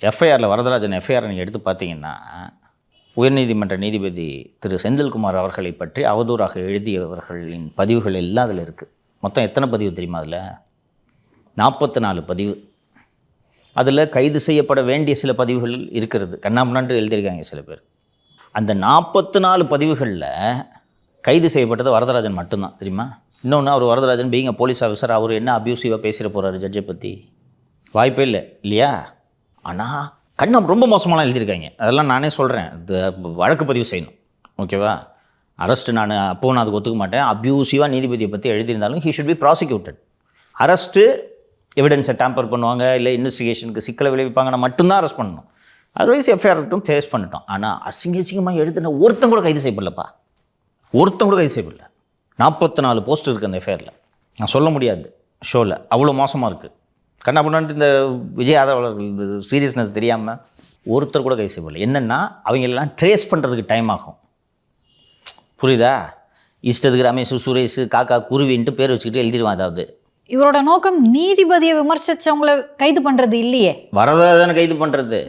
எஃப்ஐஆரில் Varadarajan FIR நீங்கள் எடுத்து பார்த்தீங்கன்னா உயர்நீதிமன்ற நீதிபதி திரு செந்தில்குமார் அவர்களை பற்றி அவதூறாக எழுதியவர்களின் பதிவுகள் எல்லாம் அதில் இருக்குது. மொத்தம் எத்தனை பதிவு தெரியுமா? அதில் 44 பதிவு. அதில் கைது செய்யப்பட வேண்டிய சில பதிவுகள் இருக்கிறது. கண்ணாமுன்னாண்டு எழுதியிருக்காங்க சில பேர். அந்த 44 பதிவுகளில் கைது செய்யப்பட்டது வரதராஜன் மட்டும்தான் தெரியுமா? இன்னொன்று, அவர் வரதராஜன் பீயிங் போலீஸ் ஆஃபீஸர், அவர் என்ன அப்யூசிவாக பேசிட போகிறாரு ஜட்ஜை பற்றி? வாய்ப்பே இல்லை இல்லையா? ஆனால் கண்ணம் ரொம்ப மோசமாலாம் எழுதியிருக்காங்க. அதெல்லாம் நானே சொல்கிறேன், இது வழக்கு பதிவு செய்யணும். ஓகேவா? அரெஸ்ட்டு நான் அப்போது நான் அதுக்கு ஒத்துக்க மாட்டேன். அப்யூசிவாக நீதிபதியை பற்றி எழுதியிருந்தாலும் he should be prosecuted. Arrest எவிடன்ஸை டேம்பர் பண்ணுவாங்க, இல்லை இன்வெஸ்டிகேஷனுக்கு சிக்கலை விளைவிப்பாங்கன்னா மட்டும்தான் அரெஸ்ட் பண்ணணும். அதர்வைஸ் எஃப்ஐஆர் இருக்கட்டும், ஃபேஸ் பண்ணிட்டோம். ஆனால் அசிங்கமாக எழுதின ஒருத்தன் கூட கைது செய்யப்படலப்பா. ஒருத்தன் கூட கைது செய்யப்படல. 44 போஸ்ட் இருக்குது அந்த எஃப்ஐஆரில். நான் சொல்ல முடியாது ஷோவில், அவ்வளோ மோசமாக இருக்குது. கண்ணா பண்ணான்ட்டு இந்த விஜய் ஆதரவாளர்கள் இந்த சீரியஸ்னஸ் தெரியாமல் ஒருத்தர் கூட கைது செய்யப்படல. என்னென்னா அவங்களெல்லாம் ட்ரேஸ் பண்ணுறதுக்கு டைம் ஆகும். புரியுதா? இஷ்டத்துக்கு ரமேஷ், சுரேஷ், காக்கா, குருவின்ட்டு பேர் வச்சுக்கிட்டு எழுதிடுவான். அதாவது இவரோட நோக்கம் நீதிபதியை விமர்சித்தவங்களை கைது பண்ணுறது இல்லையே, வரதராஜனை கைது பண்ணுறது.